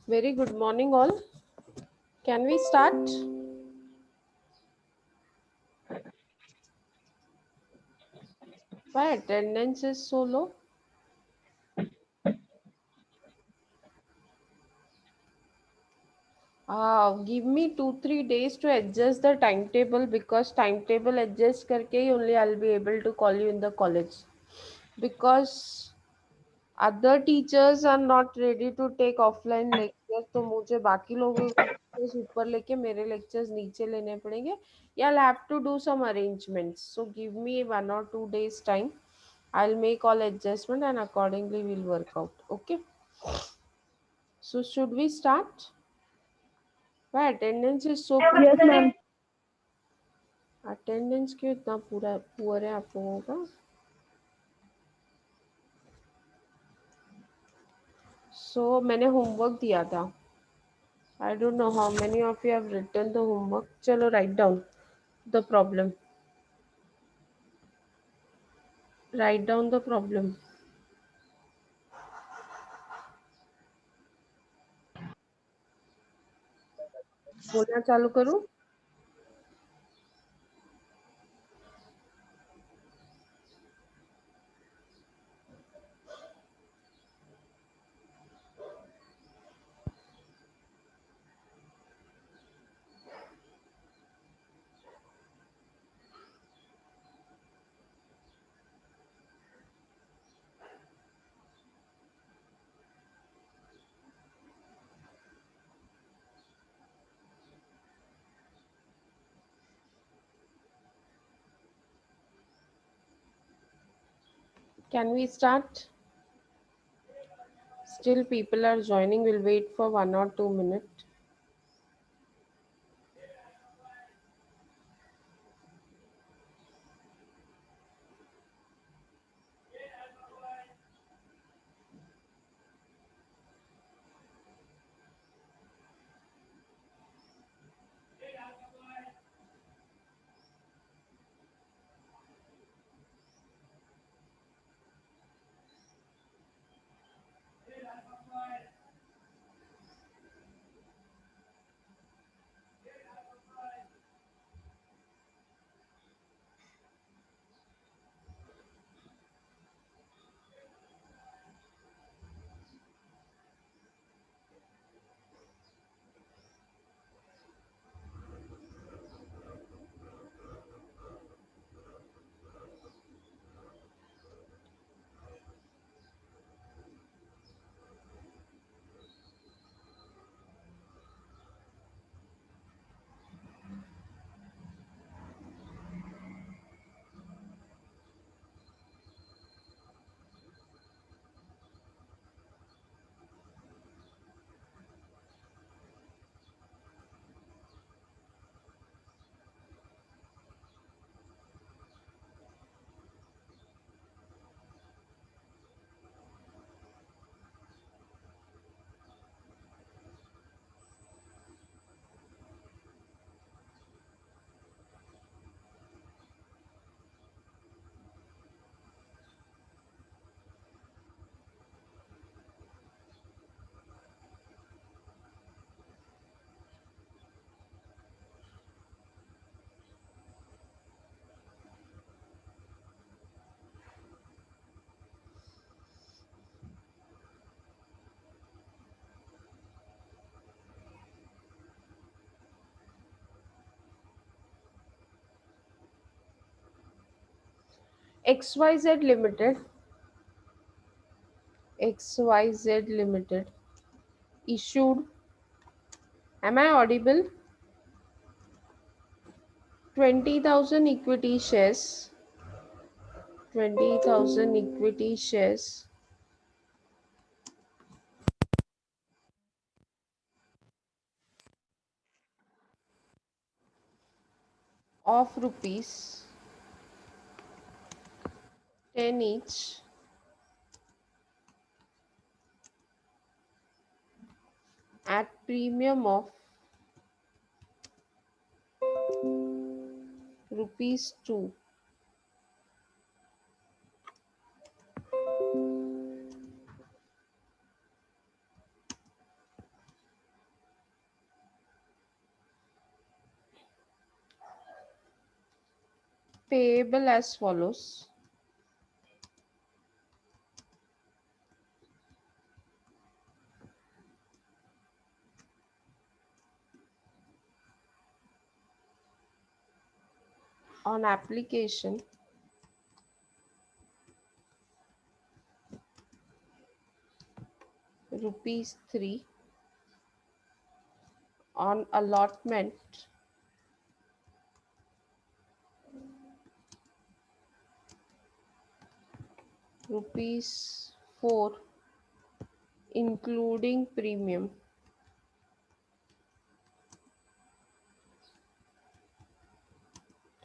Very good morning, all. Can we start? Why attendance is so low? Give me 2 3 days to adjust the timetable because timetable adjust करके ही only I'll be able to call you in the college because other teachers are not ready to take offline lectures तो मुझे बाकी लोगों के lectures ऊपर लेके मेरे lectures नीचे लेने पड़ेंगे या I'll have to do some arrangements so give me 1 or 2 days time. I'll make all adjustment and accordingly we'll work out. Okay. So should we start? Why attendance is so poor? Yes, ma'am. Attendance क्यों इतना पूरा poor है आप लोगों का? सो मैंने homework दिया था. I don't know how many of you have written the homework. चलो write down the problem. Write down the problem. बोलना चालू करूं? Can we start? Still people are joining. We'll wait for 1 or 2 minutes. XYZ Limited. XYZ Limited issued. Am I audible? 20,000 equity shares. 20,000 equity shares of rupees 10 each at premium of rupees 2. Payable as follows: on application rupees 3, on allotment rupees 4, including premium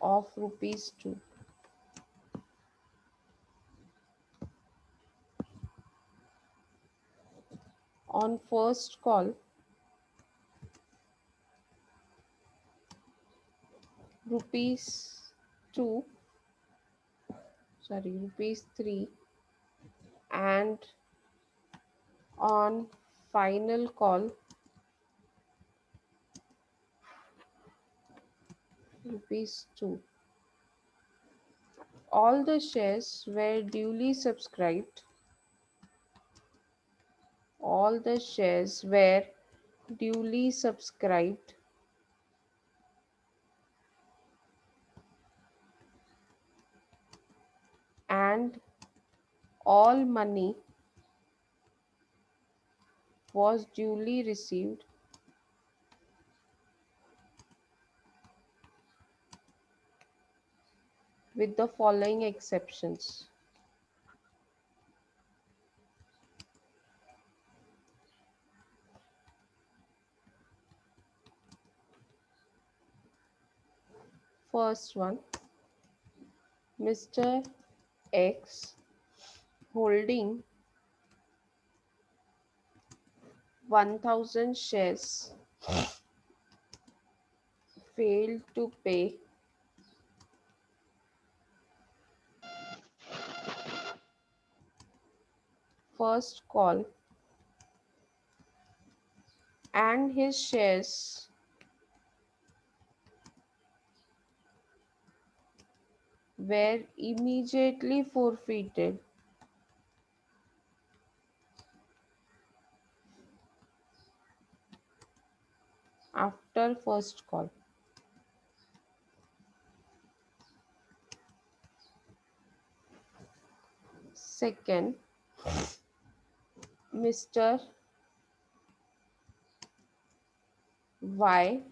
of rupees 2, on first call rupees 2, sorry, rupees 3, and on final call rupees 2. All the shares were duly subscribed. All the shares were duly subscribed and all money was duly received with the following exceptions. First one, Mr. X holding 1000 shares failed to pay first call and his shares were immediately forfeited after first call. Second, Mr. Y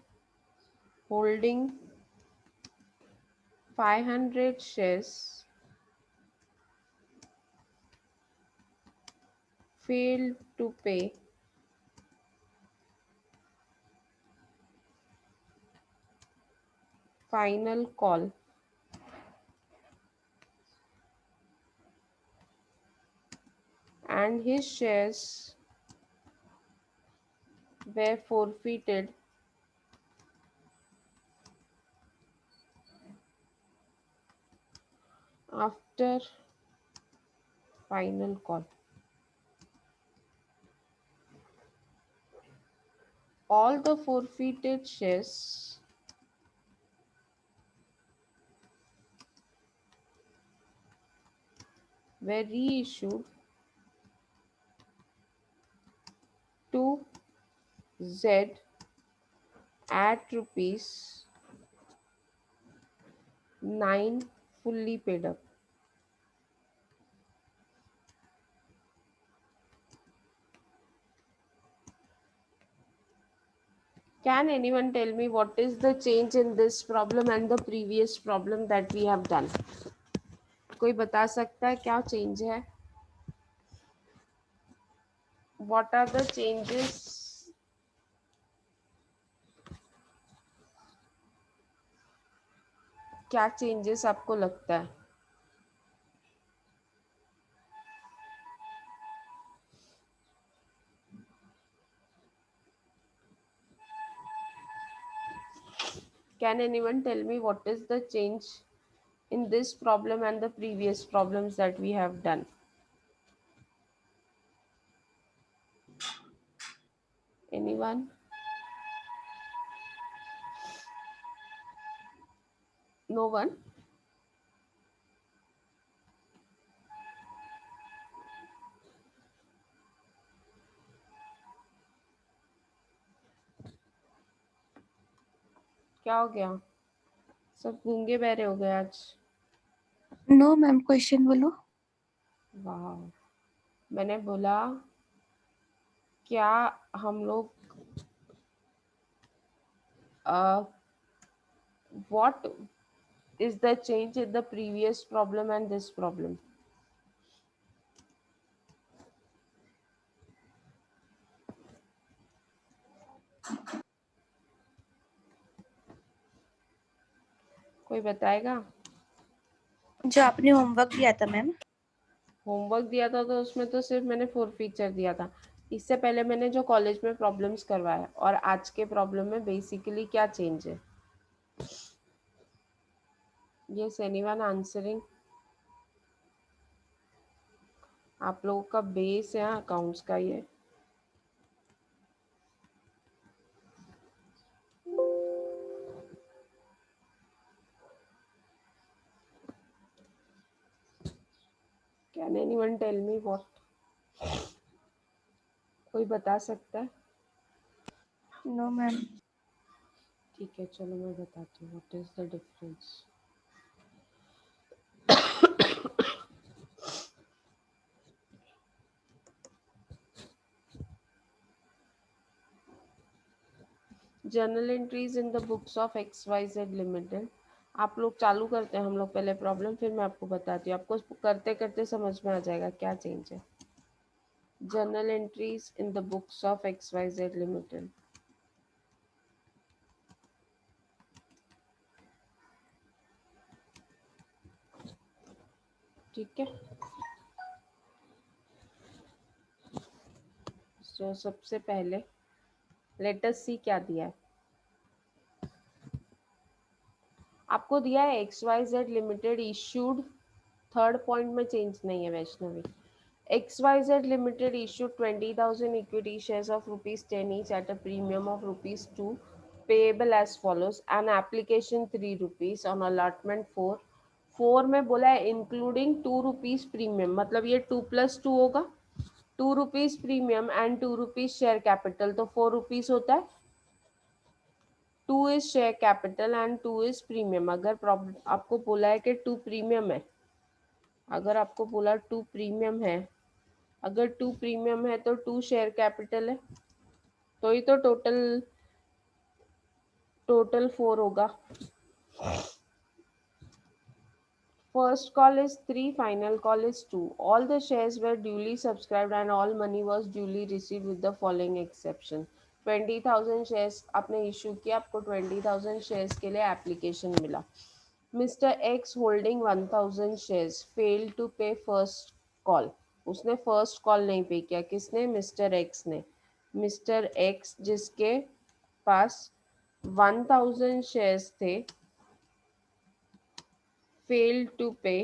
holding 500 shares failed to pay final call and his shares were forfeited after final call. All the forfeited shares were reissued to Z at rupees 9, fully paid up. Can anyone tell me what is the change in this problem and the previous problem that we have done? कोई बता सकता है क्या change है? What are the changes? क्या changes आपको लगता है? Can anyone tell me what is the change in this problem and the previous problems that we have done? Anyone? No one? क्या हो गया? सब गूंगे बहरे हो गए आज। नो मैम, क्वेश्चन बोलो। वाह। मैंने बोला क्या हम लोग what is the change in the previous problem and this problem? कोई बताएगा? जो आपने होमवर्क दिया था मैम। होमवर्क दिया था तो उसमें तो सिर्फ मैंने फोर फीचर दिया था। इससे पहले मैंने जो कॉलेज में प्रॉब्लम्स करवाया और आज के प्रॉब्लम में बेसिकली क्या चेंज है? Yes, anyone answering? आप लोगों का बेस है अकाउंट्स का ये। Can anyone tell me what? कोई बता सकता है? No ma'am. ठीक है, चलो मैं बताती हूँ what is the difference. Journal entries in the books of X Y Z limited. आप लोग चालू करते हैं, हम लोग पहले प्रॉब्लम, फिर मैं आपको बताती हूँ। आपको करते करते समझ में आ जाएगा क्या चेंज है। Journal entries in the books of X Y Z limited. ठीक है, तो सबसे पहले लेट अस सी क्या दिया है। आपको दिया है X Y Z limited issued, third point में चेंज नहीं है Vaishnavi. XYZ Limited issued 20,000 equity shares of rupees 10 each at a premium of rupees 2 payable as follows. An application 3 rupees on allotment 4। 4 में बोला है इंक्लूडिंग 2 रुपीज प्रीमियम, मतलब ये 2 plus 2 होगा। 2 rupees premium and 2 rupees share capital, तो 4 rupees होता है। 2 is share capital and 2 is premium. अगर आपको बोला है कि 2 प्रीमियम है, अगर आपको बोला 2 प्रीमियम है, अगर 2 प्रीमियम है तो 2 शेयर कैपिटल है, तो ही तो टोटल टोटल 4 होगा। First call is 3, final call is 2. All the shares were duly subscribed and all money was duly received with the following exception. 20,000 shares आपने इशू किया, आपको 20,000 शेयर्स के लिए एप्लीकेशन मिला। Mister X holding 1,000 shares fail to pay first call. उसने first call नहीं pay किया, किसने? मिस्टर एक्स ने। मिस्टर एक्स जिसके पास 1,000 शेयर्स थे, fail to pay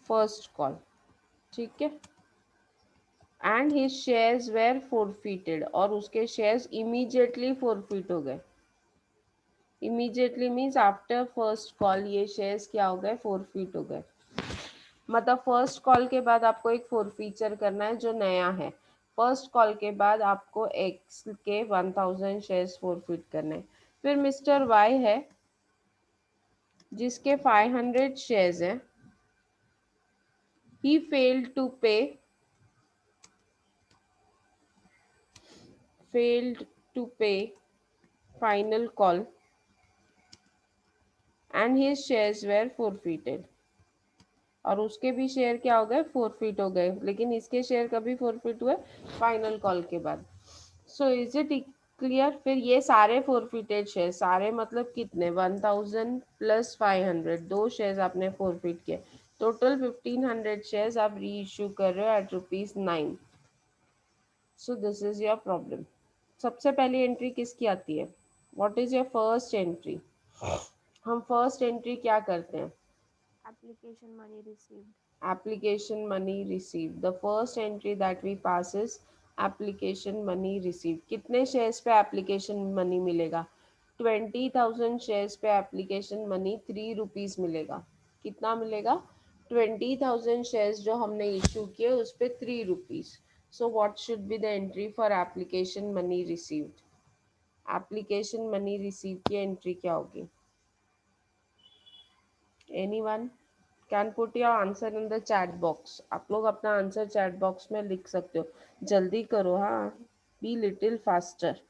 first call. ठीक है, and his shares were forfeited, और उसके शेयर्स इमीडिएटली फोरफिट हो गए। Immediately means after first call ये शेयर्स क्या हो गए? फोरफिट हो गए। मतलब फर्स्ट कॉल के बाद आपको एक फोरफीचर करना है जो नया है। फर्स्ट कॉल के बाद आपको एक्स के 1,000 शेयर्स फोरफिट करने हैं। फिर मिस्टर वाई है जिसके 500 शेयर्स हैं, he failed to pay failed to pay final call and his shares were forfeited। और उसके भी शेयर क्या हो गए? फोरफिट हो गए, लेकिन इसके शेयर कभी फोरफिट हुए? फाइनल कॉल के बाद। So is it clear? फिर ये सारे फोरफिटेड शेयर, सारे मतलब कितने? 1,000 प्लस 500, दो शेयर्स आपने फोरफिट किए, टोटल 1,500 शेयर्स आप री इशू कर रहे हो at rupees 9। So this is your problem. सबसे पहली एंट्री किसकी आती है? What is your first entry? हम फर्स्ट एंट्री क्या करते हैं? Application money received. application money received, the first entry that we pass is application money received। कितने शेयर्स पे application money मिलेगा? 20,000 शेयर्स पे application money 3 रुपीज मिलेगा। कितना मिलेगा? 20,000 शेयर्स जो हमने इशू किए उस पे 3 rupees. So what should be the entry for application money received? Application money receive की एंट्री क्या होगी? Anyone can put your answer in the chat box. आप लोग अपना आंसर चैट बॉक्स में लिख सकते हो. जल्दी करो, हाँ. Be little faster.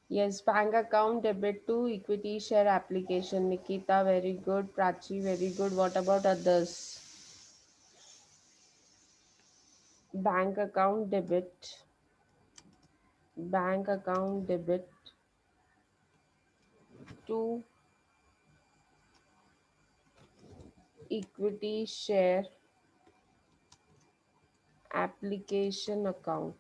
Yes, bank account debit to equity share application. Nikita, very good. Prachi, very good. What about others? Bank account debit. Bank account debit to equity share application account.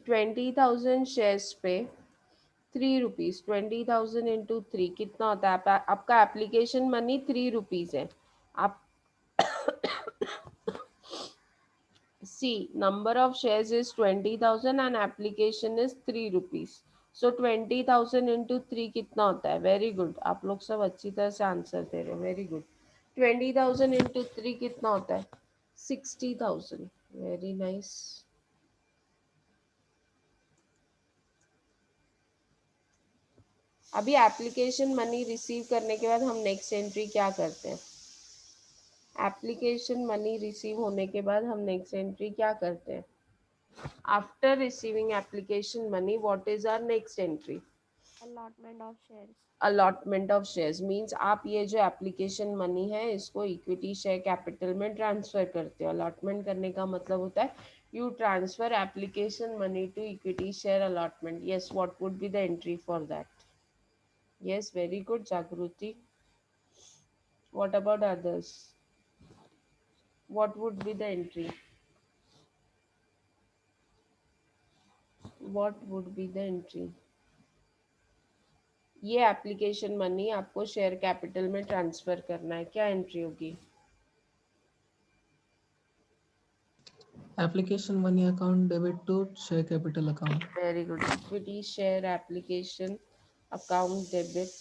20,000 shares पे 3 rupees. 20,000 into three कितना होता है? आपका application money 3 rupees है. आप see, number of shares is 20,000 and application is 3 rupees. So 20,000 into 3 कितना होता है? Very good. आप लोग सब अच्छी तरह से आंसर दे रहे हो. Very good. 20,000 into 3 कितना होता है? 60,000. Very nice. अभी एप्लीकेशन मनी रिसीव करने के बाद हम नेक्स्ट एंट्री क्या करते हैं? एप्लीकेशन मनी रिसीव होने के बाद हम नेक्स्ट एंट्री क्या करते हैं? After receiving application money what is our next entry? allotment of shares. Allotment of shares means आप ये जो एप्लीकेशन मनी है इसको इक्विटी शेयर कैपिटल में ट्रांसफर करते हो. अलॉटमेंट करने का मतलब होता है you transfer application money to equity share allotment. Yes, what would be the entry for that? Yes, very good Jagriti. What about others? What would be the entry? What would be the entry? ये application money आपको share capital में transfer करना है, क्या entry होगी? Application money account debit to share capital account. Very good. Equity share application account debit.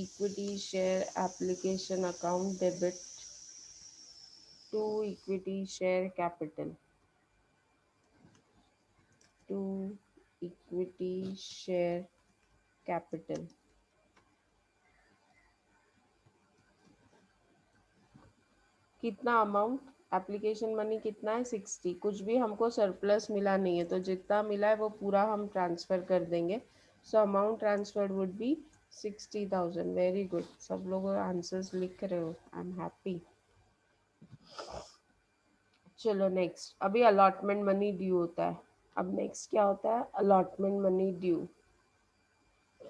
Equity share application account debit to equity share capital. To equity share capital. कितना amount? Application money कितना है? 60. कुछ भी हमको surplus मिला नहीं है तो जितना मिला है वो पूरा हम ट्रांसफ़र कर देंगे. So amount transferred would be 60,000. Very good. सब लोग आंसर्स लिख रहे हो. I am happy. चलो नेक्स्ट. अभी अलॉटमेंट मनी ड्यू होता है. अब नेक्स्ट क्या होता है? Allotment money due.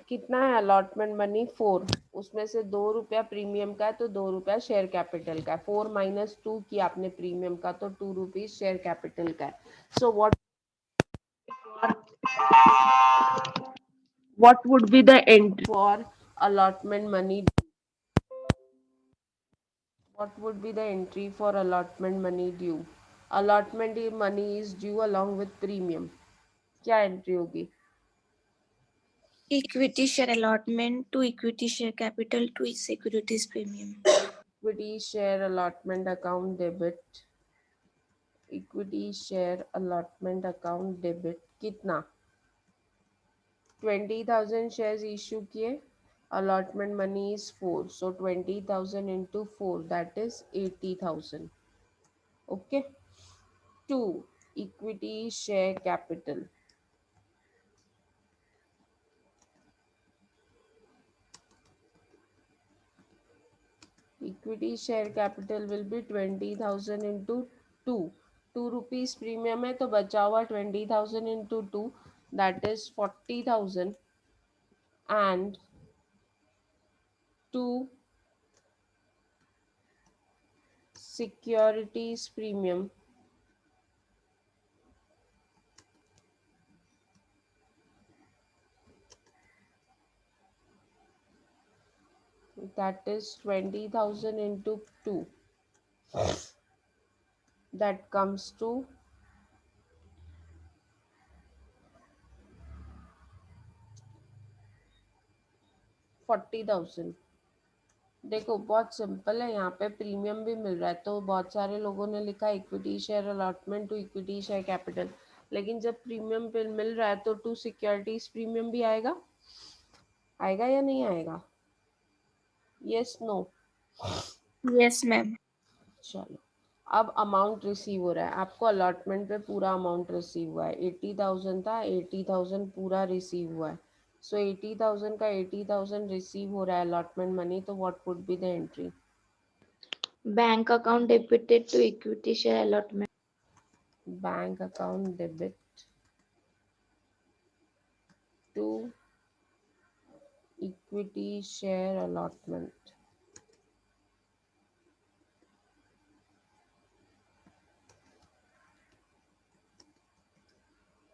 कितना है अलॉटमेंट मनी? 4. उसमें से 2 रुपया प्रीमियम का है तो 2 रुपया शेयर कैपिटल का है. 4 - 2 किया आपने प्रीमियम का तो 2 रुपीज शेयर कैपिटल का है. सो what would be the entry for allotment money? What would be the entry for allotment money due? Allotment money is due along with premium. क्या एंट्री होगी? Equity share allotment to equity share capital to securities premium. Equity share allotment account debit. Equity share allotment account debit कितना? 20,000 shares issue किए. Allotment money is 4. So 20,000 into 4 that is 80,000. Okay. 2. Equity share capital. Equity share capital will be 20,000 into 2. 2 rupees premium है तो बचा हुआ 20,000 into 2, that is 40,000. And 2 securities premium, that is 20,000 into 2, that comes to 40,000. देखो बहुत simple है, यहाँ पे premium भी मिल रहा है तो बहुत सारे लोगों ने लिखा equity share allotment to equity share capital, लेकिन जब प्रीमियम बिल मिल रहा है तो टू सिक्योरिटीज प्रीमियम भी आएगा, आएगा या नहीं आएगा? Yes no? Yes, ma'am. चलो, अब अमाउंट रिसीव हो रहा है, आपको अलॉटमेंट पे पूरा अमाउंट रिसीव हुआ है, 80,000 था, 80,000 पूरा रिसीव हुआ है. सो 80,000 का 80,000 रिसीव हो रहा है अलॉटमेंट मनी, तो what would be the entry? Bank account debited to equity share allotment. Bank account debit to equity share allotment.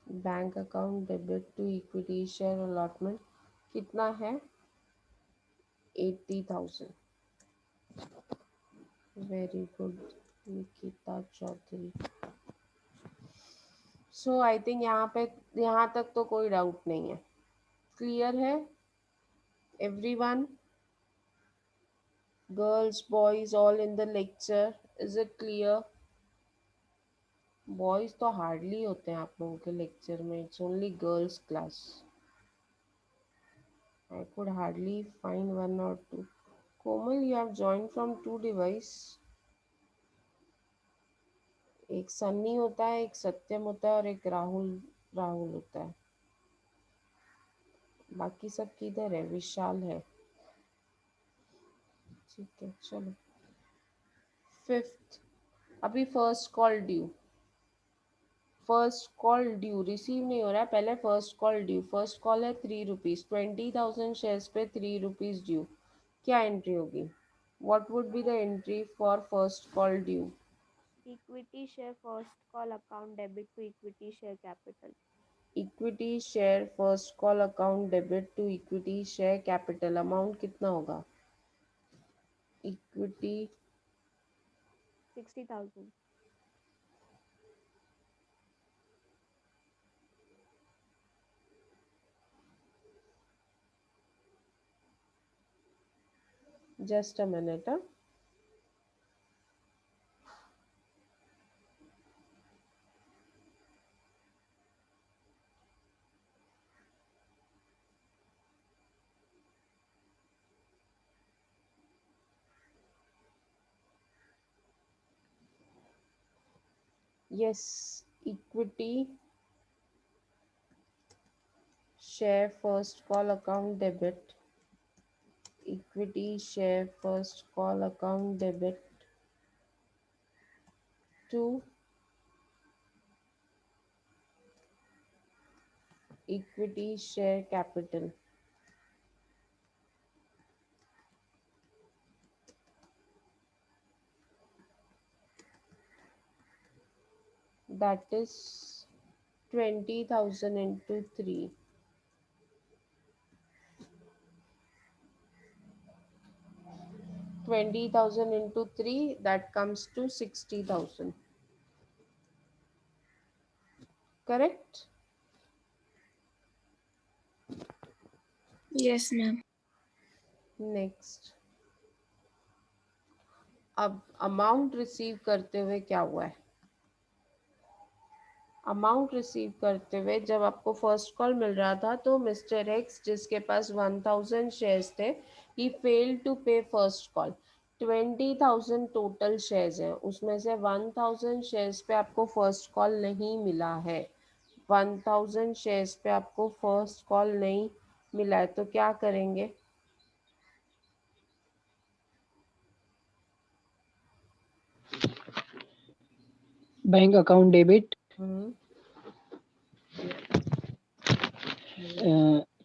Bank account debit to equity share allotment कितना है? 80,000. Very good Nikita Chaudhary. So I think यहाँ पे, यहाँ तक तो कोई doubt नहीं है. क्लियर है everyone? Girls boys all in the lecture, is it clear? Boys तो हार्डली होते हैं आप लोगों के लेक्चर में, it's only girls class. I could hardly find one or two. Komal, you have joined from two device. एक सन्नी होता है, एक सत्यम होता है और एक राहुल राहुल होता है. बाकी सब किधर है? विशाल है. ठीक है चलो. फिफ्थ, अभी first call due. First call due receive नहीं हो रहा है, पहले first call due. First call है 3 रुपीज, 20,000 शेयर्स पे 3 रुपीज ड्यू. क्या एंट्री होगी? What would be the entry for first call due? Equity share first call account debit to equity share capital. Equity share first call account debit to equity share capital. Amount कितना होगा? Equity 60,000. Just a minute. Yes, equity share first call account debit, equity share first call account debit to equity share capital. That is 20,000 into 3. 20,000 into 3, that comes to 60,000. Correct? Yes, ma'am. Next. अब amount receive करते हुए क्या हुआ है? Amount receive करते हुए जब आपको फर्स्ट कॉल मिल रहा था तो मिस्टर एक्स जिसके पास 1,000 शेयर्स थे, ही fail to pay first call. 20,000 total shares हैं, उसमें से 1,000 शेयर्स पे आपको फर्स्ट कॉल नहीं मिला है. 1,000 शेयर्स पे आपको फर्स्ट कॉल नहीं मिला है तो क्या करेंगे? Bank account debit,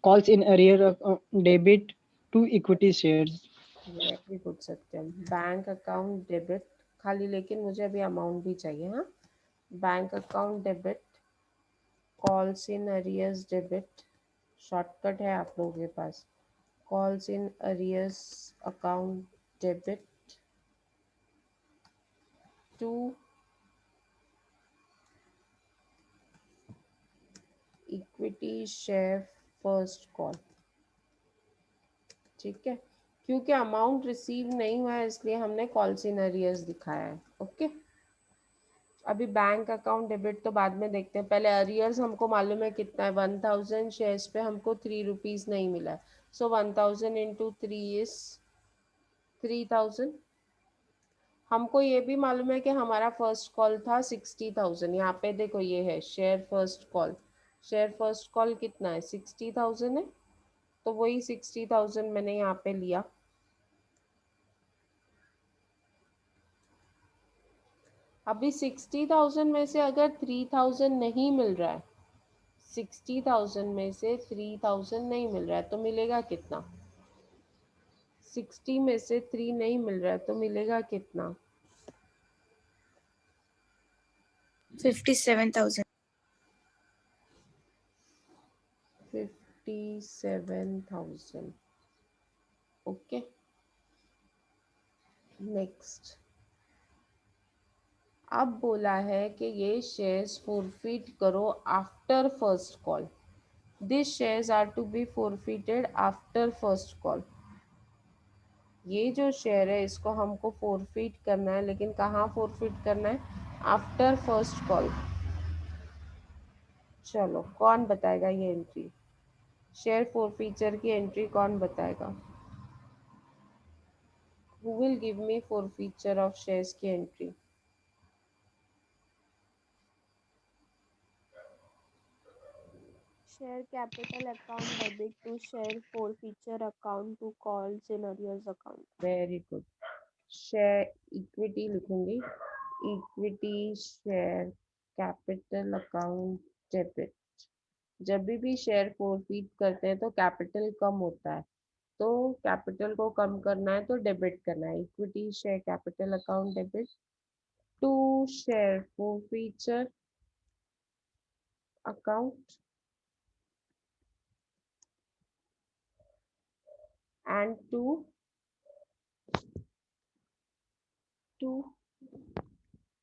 calls in arrear debit to equity shares. Very good Satyam. Bank account debit खाली, लेकिन मुझे अभी अमाउंट भी चाहिए। हाँ, bank account debit, calls in arrears debit, shortcut है आप लोगों के पास, calls in arrears account debit to equity share first call. ठीक है, क्योंकि अमाउंट रिसीव नहीं हुआ है इसलिए हमने कॉल्स इन अरियर्स दिखाया है। ओके, अभी बैंक अकाउंट डेबिट तो बाद में देखते हैं, पहले अरियर्स हमको मालूम है कितना है। 1000 शेयर्स पे हमको 3 रुपीज नहीं मिला है, सो 1000 इंटू 3 इज 3000। हमको ये भी मालूम है कि हमारा फर्स्ट कॉल था 60,000। यहाँ पे देखो ये है share first call, share first call कितना है 60,000 है, तो वही 60,000 मैंने यहाँ पे लिया। अभी 60,000 में से अगर 3000 नहीं मिल रहा है, 60,000 में से 3000 नहीं मिल रहा है तो मिलेगा कितना? 60 में से 3 नहीं मिल रहा है तो मिलेगा कितना? 57,000। 57,000। Okay, next. अब बोला है कि ये शेयर्स फॉरफिट करो after first call. This shares are to be forfeited after first call. ये जो शेयर है इसको हमको फॉरफिट करना है, लेकिन कहाँ फॉरफिट करना है? After first call. चलो, कौन बताएगा ये एंट्री? शेयर फॉरफीचर की एंट्री कौन बताएगा? Who will give me forfeiture of shares की entry? Share capital account debit to share forfeiture account to calls in arrears account. Very good. Share equity लिखूंगी, equity share capital account debit. जब भी share forfeit करते हैं तो capital कम होता है, तो कैपिटल को कम करना है तो डेबिट करना है। Equity share capital account debit to share forfeiture account and to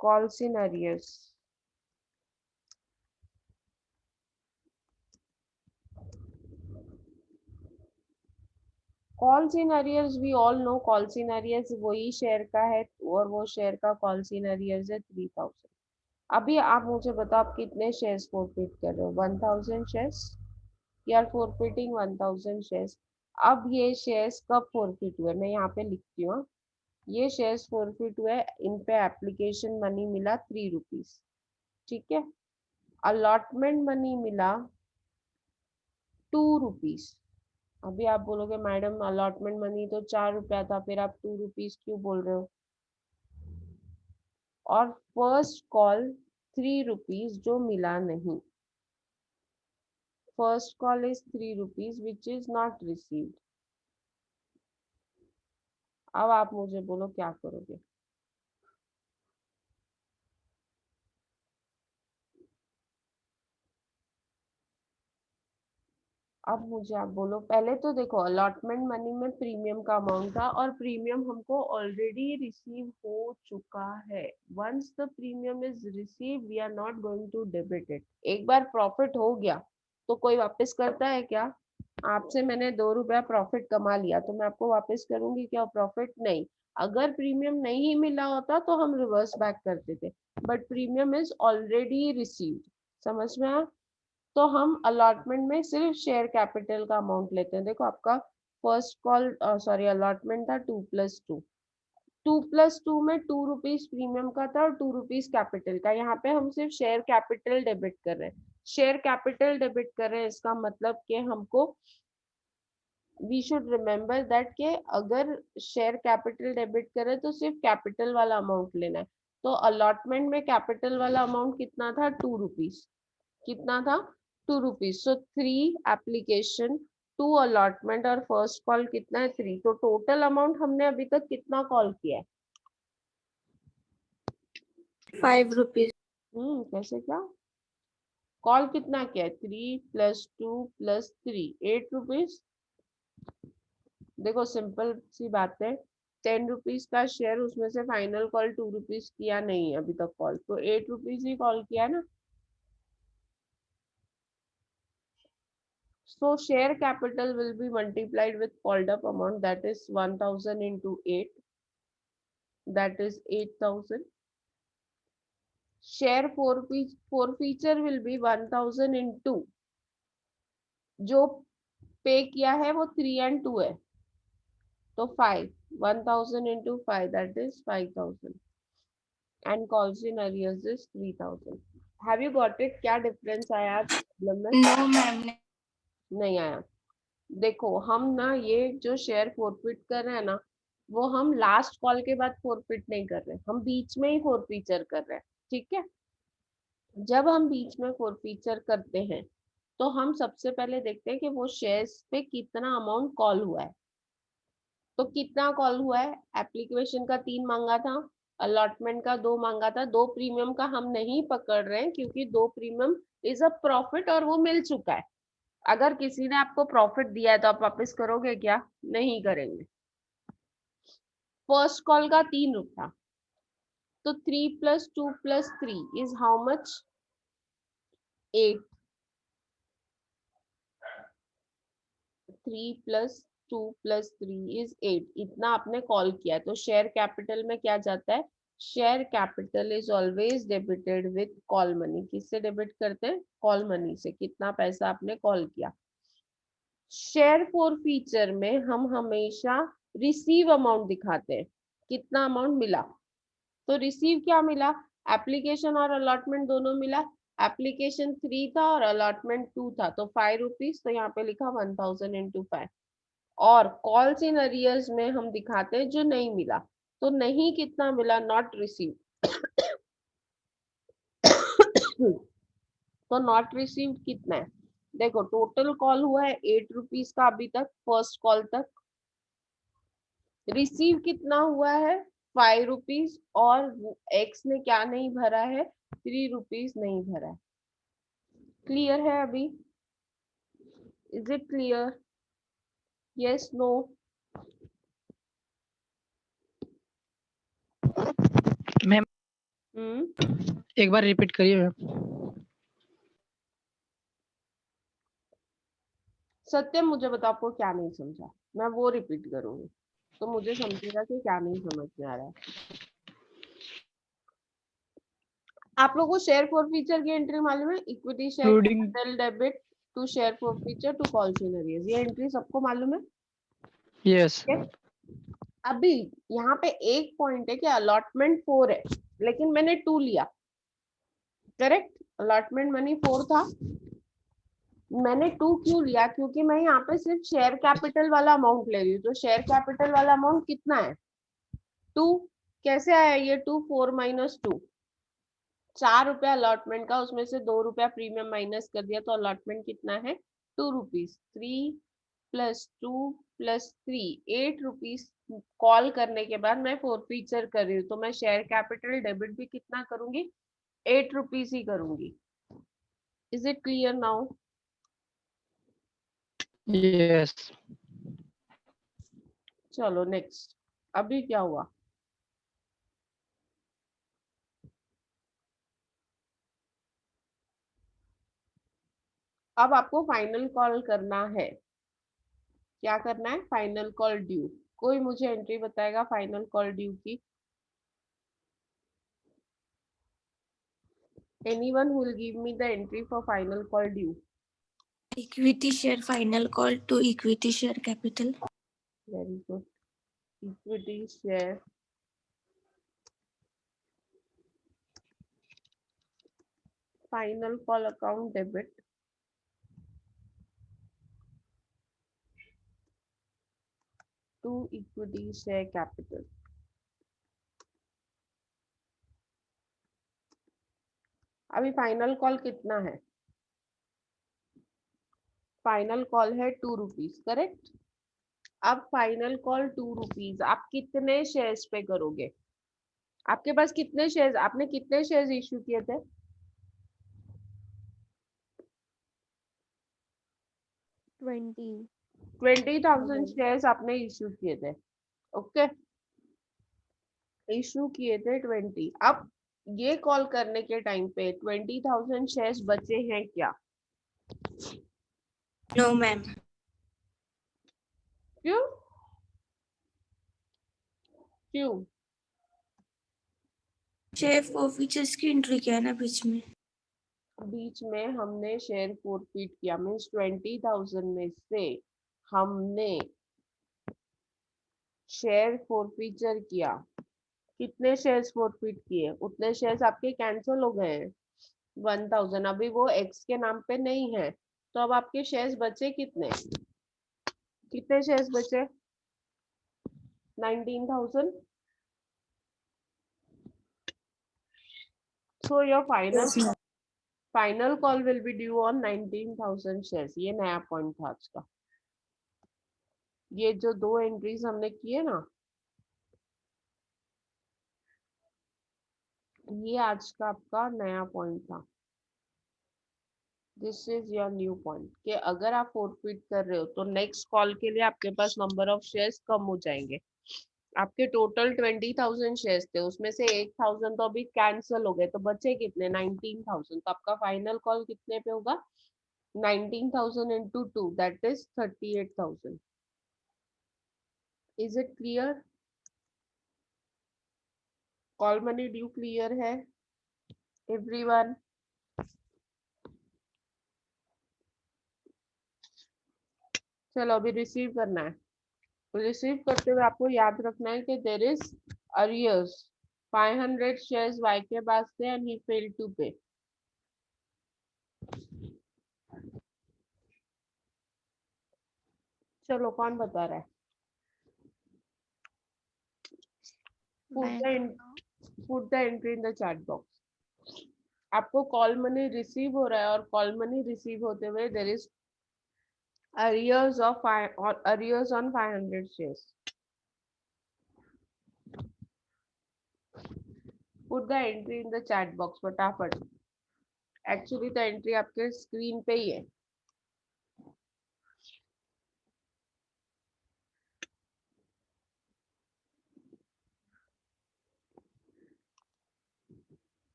calls in arrears. Calls in arrears we all know, calls in arrears वही शेयर का है और वो शेयर का कॉल्स इन अरियर्स है 3000। अभी आप मुझे बताओ आप कितने शेयर्स फॉरफिट कर रहे हो? 1000 shares. You are forfeiting 1000 shares. अब ये शेयर्स कब फॉरफिट हुए मैं यहाँ पे लिखती हूँ। ये शेयर्स फॉरफिट हुए, इन पे एप्लीकेशन मनी मिला 3 रुपीज। ठीक है, अलॉटमेंट मनी मिला 2 रुपीज। अभी आप बोलोगे मैडम अलॉटमेंट मनी तो 4 रुपया था, फिर आप 2 रुपीज क्यों बोल रहे हो? और फर्स्ट कॉल 3 रुपीज जो मिला नहीं, first call is 3 rupees which is not received. अब आप मुझे बोलो क्या करोगे? अब मुझे आप बोलो, पहले तो देखो अलॉटमेंट मनी में प्रीमियम का अमाउंट था और प्रीमियम हमको ऑलरेडी रिसीव हो चुका है। Once the premium is receive we are not going to debit it. एक बार प्रॉफिट हो गया तो कोई वापस करता है क्या? आपसे मैंने 2 रुपया प्रॉफिट कमा लिया तो मैं आपको वापस करूंगी क्या प्रॉफिट? नहीं। अगर प्रीमियम नहीं मिला होता तो हम रिवर्स बैक करते थे, but premium is already received. समझ में आया? तो हम अलॉटमेंट में सिर्फ शेयर कैपिटल का अमाउंट लेते हैं। देखो आपका फर्स्ट कॉल सॉरी अलॉटमेंट था 2+2, 2+2 में 2 रुपीज प्रीमियम का था और 2 रुपीज कैपिटल का। यहाँ पे हम सिर्फ शेयर कैपिटल डेबिट कर रहे हैं। शेयर कैपिटल डेबिट कर रहे हैं इसका मतलब कि हमको वी शुड रिमेम्बर दैट के अगर शेयर कैपिटल डेबिट करे तो सिर्फ कैपिटल वाला अमाउंट लेना है। तो अलॉटमेंट में कैपिटल वाला अमाउंट कितना था, 2 रुपीज, कितना था, 2 रुपीज। सो 3 एप्लीकेशन, 2 अलॉटमेंट और फर्स्ट कॉल कितना है, 3। तो टोटल अमाउंट हमने अभी तक कितना कॉल किया है, 5 rupees. कैसे क्या, कॉल कितना किया है, 3 + 2 + 3, 8 रुपीज। देखो सिंपल सी बात है, 10 रुपीज का शेयर, उसमें से फाइनल कॉल 2 रुपीज किया नहीं है अभी तक कॉल, तो 8 रुपीज ही कॉल किया है ना। So share capital will be multiplied with called up amount, that is 1000 into 8, that is 8000. Share forfeiture will be 1000 into, जो पे किया है वो 3 and 2 है, तो 5, 1000 into 5, that is 5000, and calls in arrears is 3000. Have you got it? क्या difference आया problem में? No, ma'am. नहीं आया। देखो हम ना ये जो शेयर फोरफिट कर रहे हैं ना, वो हम लास्ट कॉल के बाद फोरफिट नहीं कर रहे, हम बीच में ही फोरफीचर कर रहे हैं, ठीक है। जब हम बीच में फोरफीचर करते हैं तो हम सबसे पहले देखते हैं कि वो शेयर्स पे कितना अमाउंट कॉल हुआ है। तो कितना कॉल हुआ है, एप्लीकेशन का 3 मांगा था, अलॉटमेंट का 2 मांगा था, 2 प्रीमियम का हम नहीं पकड़ रहे हैं क्योंकि 2 प्रीमियम इज अ प्रॉफिट और वो मिल चुका है। अगर किसी ने आपको प्रॉफिट दिया है तो आप वापस करोगे क्या, नहीं करेंगे। फर्स्ट कॉल का 3 रुपया, तो 3 + 2 + 3 इज हाउ मच, 8। 3 + 2 + 3 इज 8, इतना आपने कॉल किया। तो शेयर कैपिटल में क्या जाता है, share capital is always debited with call money. किससे डेबिट करते हैं, कॉल मनी से, कितना पैसा आपने कॉल किया। शेयर फॉरफीचर में हम हमेशा रिसीव अमाउंट दिखाते हैं, कितना अमाउंट मिला। तो रिसीव क्या मिला, एप्लीकेशन और अलॉटमेंट दोनों मिला। एप्लीकेशन 3 था और अलॉटमेंट 2 था, तो 5 रुपीज, तो यहाँ पे लिखा 1000 into 5। और कॉल्स इन अरियर्स में हम दिखाते हैं जो नहीं मिला, तो नहीं कितना मिला, नॉट रिसीव। तो नॉट रिसीव कितना है, देखो टोटल कॉल हुआ है 8 रुपीज का अभी तक, फर्स्ट कॉल तक। रिसीव कितना हुआ है, 5 रुपीज, और एक्स ने क्या नहीं भरा है, 3 रुपीज नहीं भरा है। क्लियर है अभी, is it clear, yes no? Ma'am hmm, एक बार रिपीट करिए मैम। सत्य मुझे बताओ आपको क्या नहीं समझा, मैं वो रिपीट करूंगी तो मुझे समझेगा कि क्या नहीं समझ में आ रहा है। आप लोगों को शेयर फॉरफीचर की एंट्री मालूम है, equity share Including capital debit to share forfeiture to call सीनरीज, ये एंट्री सबको मालूम है। yes. अभी यहाँ पे एक पॉइंट है कि अलॉटमेंट 4 है लेकिन मैंने 2 लिया, करेक्ट, अलॉटमेंट मनी 4 था, मैंने 2 क्यों लिया, क्योंकि मैं यहाँ पे सिर्फ शेयर कैपिटल वाला अमाउंट ले रही हूँ। तो शेयर कैपिटल वाला अमाउंट कितना है, 2। कैसे आया ये 2, 4 - 2, 4 रुपया अलॉटमेंट का, उसमें से 2 रुपया प्रीमियम माइनस कर दिया, तो अलॉटमेंट कितना है, 2 रुपीज। 3 + 2 + 3, 8 रुपीज कॉल करने के बाद मैं फॉरफीचर कर रही हूँ, तो मैं शेयर कैपिटल डेबिट भी कितना करूंगी, 8 रुपीज ही करूंगी। Is it clear now? Yes. चलो नेक्स्ट, अभी क्या हुआ, अब आपको फाइनल कॉल करना है। क्या करना है, फाइनल कॉल ड्यू। कोई मुझे एंट्री बताएगा फाइनल कॉल ड्यू की, anyone who will give me the entry for final call due? Equity share final call to equity share capital. Very good. Equity share final call account debit to equity share capital. अभी final call कितना है? Final call है 2 rupees, correct. अब final call 2 rupees आप कितने shares पे करोगे? आपके पास कितने शेयर्स, आपने कितने शेयर्स इश्यू किए थे? 20,000 शेयर्स आपने इश्यू किए थे। ओके, इश्यू किए थे 20। अब ये कॉल करने के टाइम पे 20,000 शेयर्स बचे हैं क्या? No ma'am. क्यों? क्यों? शेयर फॉरफीचर्स की एंट्री क्या है ना बीच में। बीच में हमने शेयर फॉरफीट किया, मीन्स 20,000 में से हमने शेयर फॉरफीचर किया। कितने शेयर्स फॉरफीट किए? उतने शेयर्स आपके कैंसिल हो गए हैं, 1,000। अभी वो एक्स के नाम पे नहीं है, तो अब आपके शेयर्स बचे कितने? कितने शेयर्स बचे? 19,000। So your final call will be due on 19,000 shares. ये नया पॉइंट था आज का। ये जो 2 एंट्रीज हमने किए ना, ये आज का आपका नया पॉइंट था। This is your new point कि अगर आप फोरफिट कर रहे हो तो नेक्स्ट कॉल के लिए आपके पास नंबर ऑफ शेयर्स कम हो जाएंगे। आपके टोटल 20,000 शेयर्स थे, उसमें से 8,000 तो अभी कैंसिल हो गए, तो बचे कितने? 19,000। तो आपका फाइनल कॉल कितने पे होगा? 19,000 into 2, that is 38,000। Is it clear? Call money due clear है एवरीवन? चलो अभी रिसीव करना है। रिसीव करते हुए आपको याद रखना है कि there is arrears. 500 shares Y के पास थे एंड ही फेल्ड टू पे। चलो कौन बता रहा है? Put the entry in the chat box. आपको कॉल मनी रिसीव हो रहा है, और कॉल मनी रिसीव होते हुए there is arrears on 500 shares. Put the entry in the chat box फटाफट। एक्चुअली तो एंट्री आपके स्क्रीन पे ही है।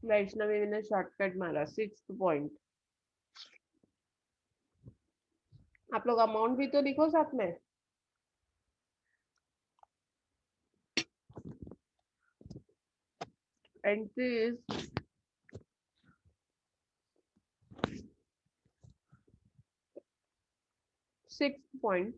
वैष्णवी ने शॉर्टकट मारा 6th पॉइंट। आप लोग अमाउंट भी तो लिखो साथ में। Entry is 6th point.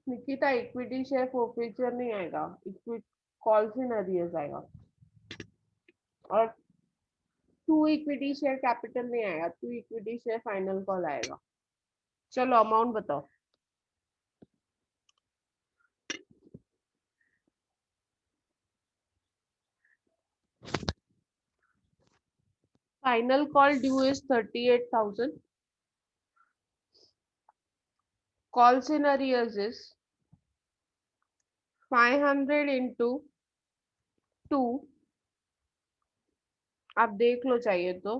Nikita, equity share forfeiture नहीं आएगा, इक्विटी कॉल्स इन अरियर्स आएगा। और 2 इक्विटी शेयर कैपिटल नहीं आएगा, 2 इक्विटी शेयर फाइनल कॉल आएगा। चलो अमाउंट बताओ। Final call due is 38,000। Calls in arrears is 500 into 2। आप देख लो चाहिए तो।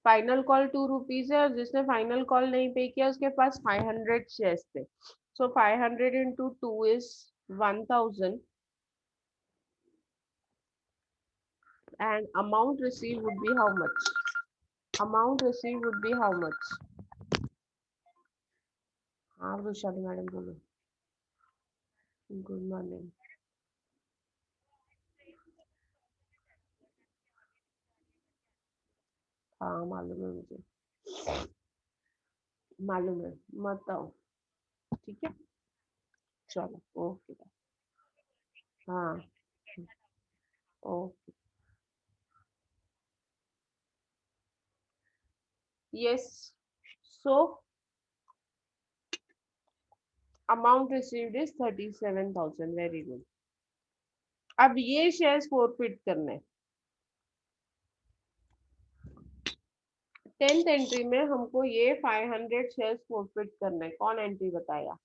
फाइनल कॉल 2 रुपीज है, और जिसने फाइनल कॉल नहीं पे किया उसके पास 500 शेयर्स थे। सो 500 into 2 is 1,000, and amount received would be how much? Amount received would be how much? हाँ वृषाली मैडम बोलो। Good morning. हाँ मालूम है मुझे, मालूम है, मत आओ, ठीक है, चलो ओके, हाँ okay, yes, so amount received is 37,000, very good. अब ये शेयर्स फॉरफिट करने, 10th एंट्री में हमको ये 500 शेयर्स फॉरफिट करने, कौन एंट्री बताया?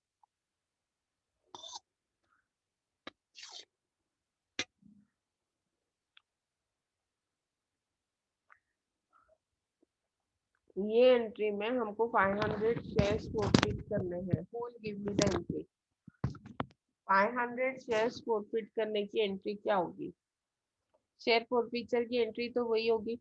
ये एंट्री में हमको 500 शेयर्स फॉरफिट करने हैं। Who will give me the entry? 500 shares forfeit करने की एंट्री क्या होगी? शेयर फॉरफीचर की एंट्री तो वही होगी,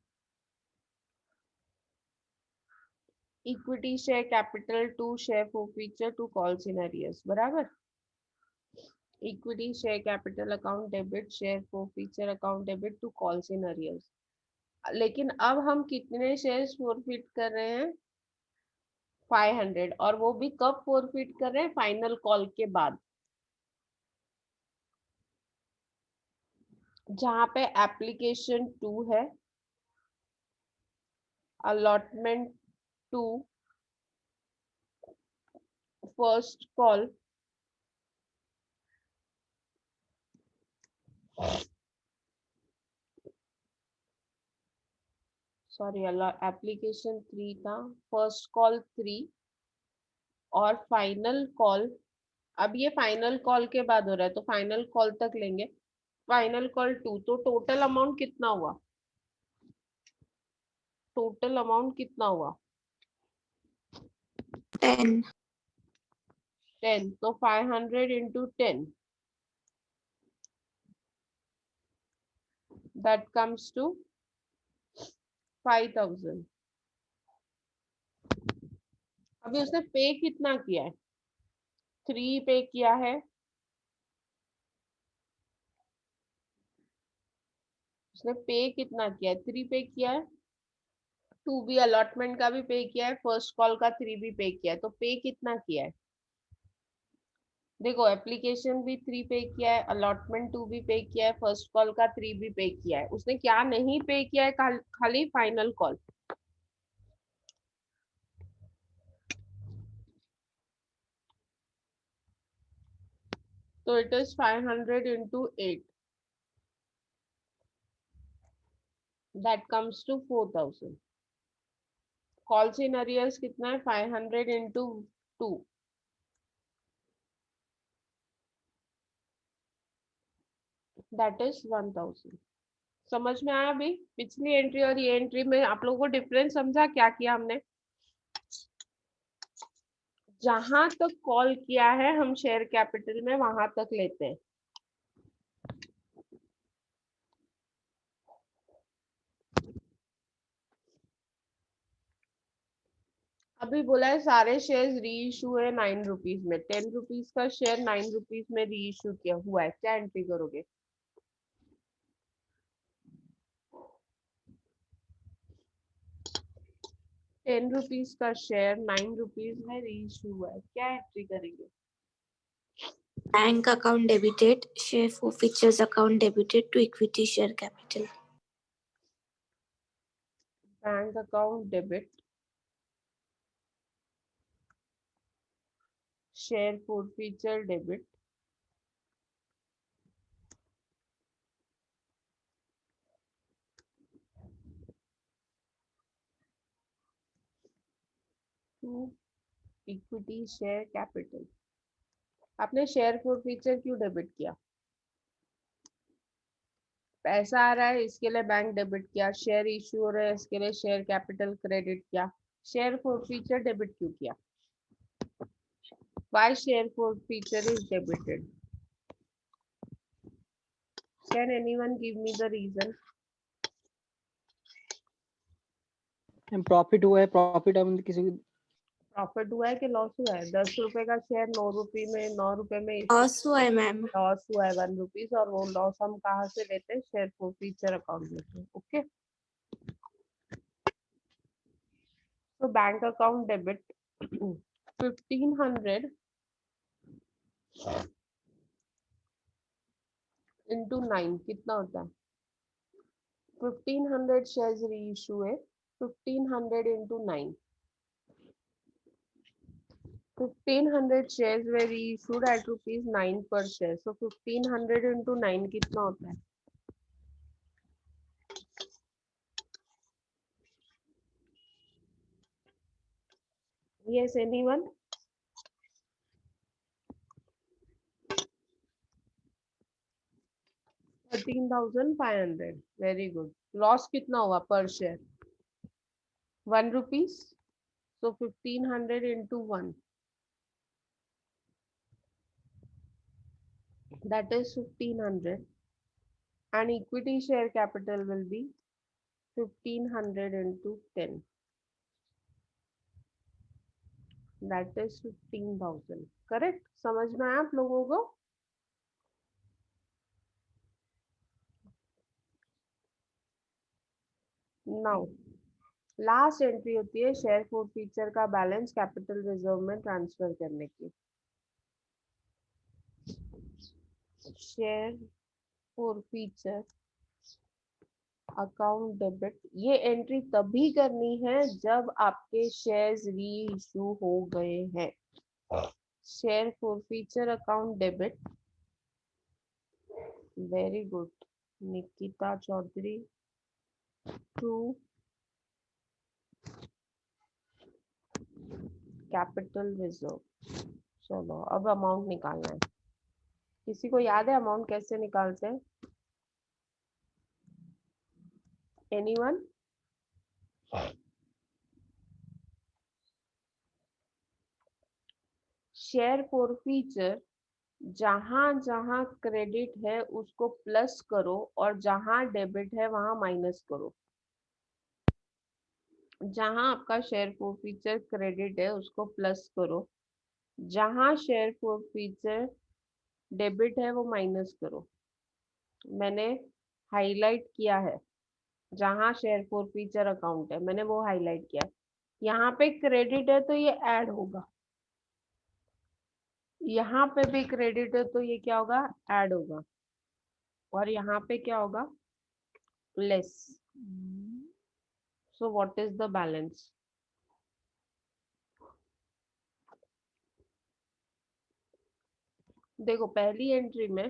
equity share capital to share forfeiture to calls in arrears, बराबर। Equity share capital account debit, share forfeiture account debit to calls in arrears. लेकिन अब हम कितने शेयर्स फॉरफिट कर रहे हैं? 500, और वो भी कब फॉरफिट कर रहे हैं? फाइनल कॉल के बाद, जहां पे एप्लीकेशन 2 है, allotment 2, first call, sorry application 3 था, फर्स्ट कॉल 3 और फाइनल कॉल। अब ये फाइनल कॉल के बाद हो रहा है तो फाइनल कॉल तक लेंगे, फाइनल कॉल 2, तो टोटल अमाउंट कितना हुआ? टोटल अमाउंट कितना हुआ? 10. 10, तो 500 into 10, that comes to 5,000। अभी उसने पे कितना किया है? 3 पे किया है, उसने पे कितना किया है? 3 पे किया है, 2 भी अलॉटमेंट का भी पे किया है, फर्स्ट कॉल का 3 भी पे किया है, तो पे कितना किया है? देखो एप्लीकेशन भी 3 पे किया है, अलॉटमेंट 2 भी पे किया है, फर्स्ट कॉल का 3 भी पे किया है। उसने क्या नहीं पे किया है? खाली फाइनल कॉल। तो it is 500 into 8, that comes to 4,000। Calls in arrears कितना है? 500 into 2, that is 1,000। समझ में आया? अभी पिछली एंट्री और ये एंट्री में आप लोगों को डिफरेंस समझा? क्या किया हमने? जहां तक कॉल किया है हम शेयर कैपिटल में, वहां तक लेते हैं। अभी बोला है सारे शेयर्स री इशू है 9 रुपीज में, 10 रुपीज का शेयर 9 रुपीज में री इशू किया हुआ है, क्या एंट्री करोगे? 10 रुपीज का शेयर 9 रुपीज में री इशू हुआ है, क्या एंट्री करेंगे? Bank account debited, share forfeitures account debited to equity share capital. Bank account debit, share forfeiture debit, to equity share capital. आपने शेयर फॉरफीचर क्यों डेबिट किया? पैसा आ रहा है इसके लिए बैंक डेबिट किया, शेयर इश्यू हो रहा है इसके लिए शेयर कैपिटल क्रेडिट किया। शेयर फॉरफीचर डेबिट क्यों किया? Why share forfeiture is debited? Can anyone give me the reason? Profit हुआ है, प्रॉफिट है मतलब किसी प्रॉफिट हुआ है कि लॉस हुआ है? 10 रुपए का शेयर 9 रुपए में, 9 रुपए में Loss हुआ है मैम. लॉस हुआ है 1 रुपीज, और वो लॉस हम कहाँ से लेते हैं? शेयर फॉरफीचर अकाउंट में से। ओके, तो बैंक अकाउंट डेबिट 1500 इंटू 9 कितना होता है? 1500 शेयर्स री इशू है, 1500 into 9, 1500 shares were reissued at ₹9 per share. So 1500 into 9 कितना होता है? Yes, anyone? 13,500. Very good. Loss कितना हुआ per share? ₹1. So 1500 into 1. That is 1500. And equity share capital will be 1500 into 10. That is 15,000. Correct? समझ में आया आप लोगों को? Now, लास्ट एंट्री होती है शेयर फीचर का बैलेंस कैपिटल रिजर्व में ट्रांसफर करने की। शेयर फीचर अकाउंट डेबिट, ये एंट्री तभी करनी है जब आपके शेयर्स री इशू हो गए हैं। Share forfeiture account debit, very good Nikita Chaudhary, to capital reserve. चलो अब अमाउंट निकालना है। किसी को याद है अमाउंट कैसे निकालते हैं? एनीवन? शेयर फीचर जहां जहां क्रेडिट है उसको प्लस करो और जहां डेबिट है वहां माइनस करो। जहां आपका शेयर फीचर क्रेडिट है उसको प्लस करो, जहां शेयर फीचर डेबिट है वो माइनस करो। मैंने हाईलाइट किया है, जहां शेयर फीचर अकाउंट है मैंने वो हाईलाइट किया है। यहाँ पे क्रेडिट है तो ये ऐड होगा, यहाँ पे भी क्रेडिट है तो ये क्या होगा? ऐड होगा। और यहाँ पे क्या होगा? Less. So what is the balance? देखो पहली एंट्री में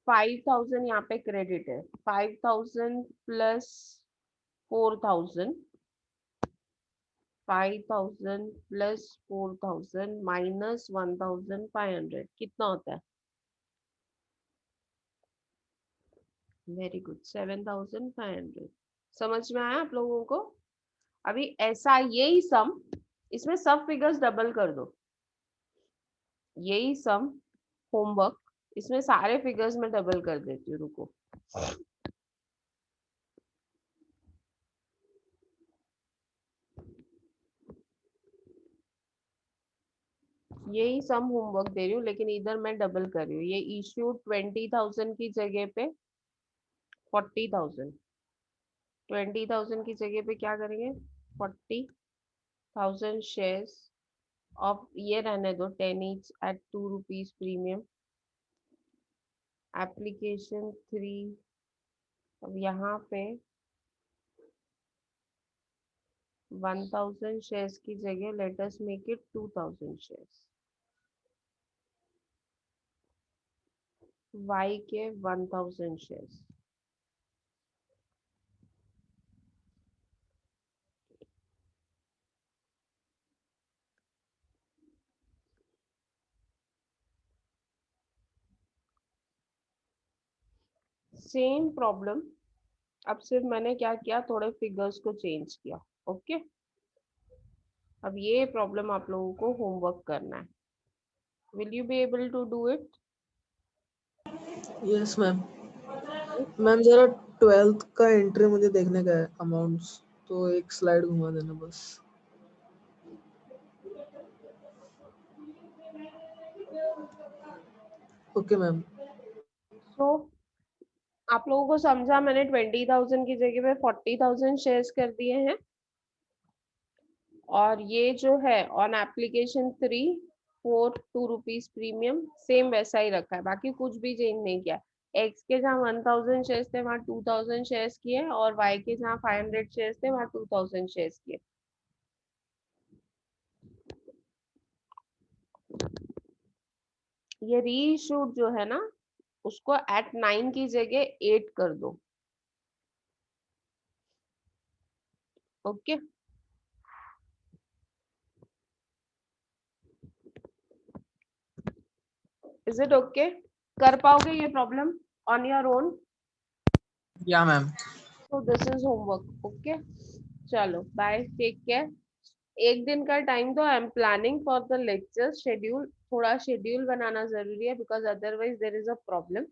5,000 यहाँ पे क्रेडिट है, 5,000 प्लस 4,000, 5,000 प्लस 4,000 माइनस 1,500 कितना होता है? Very good 7,500। समझ में आया आप लोगों को? अभी ऐसा यही सम, इसमें सब फिगर्स डबल कर दो, यही सम होमवर्क, इसमें सारे फिगर्स में डबल कर देती हूँ। रुको, यही सम होमवर्क दे रही हूँ लेकिन इधर मैं डबल कर रही हूँ। ये इश्यू 20,000 की जगह पे 40,000, 20,000 की जगह पे क्या करेंगे? 40,000 शेयर्स ऑफ, ये रहने दो 10 ईच एट ₹2 प्रीमियम, एप्लीकेशन 3। अब यहाँ पे 1,000 शेयर्स की जगह let us make it 2,000 shares. Y के 1,000 शेयर्स। सेम प्रॉब्लम, अब सिर्फ मैंने क्या किया, थोड़े फिगर्स को चेंज किया। ओके, अब ये प्रॉब्लम आप लोगों को होमवर्क करना है। Will you be able to do it? Yes ma'am. Ma'am जरा 12th का एंट्री मुझे देखने का है, अमाउंट्स, तो एक स्लाइड घुमा देना बस। Okay ma'am. सो आप लोगों को समझा, मैंने 20,000 की जगह पे 40,000 शेयर्स कर दिए हैं। और ये जो है on application 342 rupees premium same वैसा ही रखा है, बाकी कुछ भी चेंज नहीं किया। एक्स के जहाँ 1000 शेयर्स थे वहाँ 2000 शेयर्स किए, और वाई के जहाँ 500 शेयर्स थे वहाँ 2000 शेयर्स किए। ये रीइशूड जो है ना, उसको एट 9 की जगह 8 कर दो। Okay, is it okay? कर पाओगे ये प्रॉब्लम ऑन योर ओन? या ma'am. So this is homework. Okay, चलो बाय, टेक केयर। एक दिन का टाइम दो, I am planning for the lecture schedule. थोड़ा शेड्यूल बनाना जरूरी है, because otherwise there is a problem.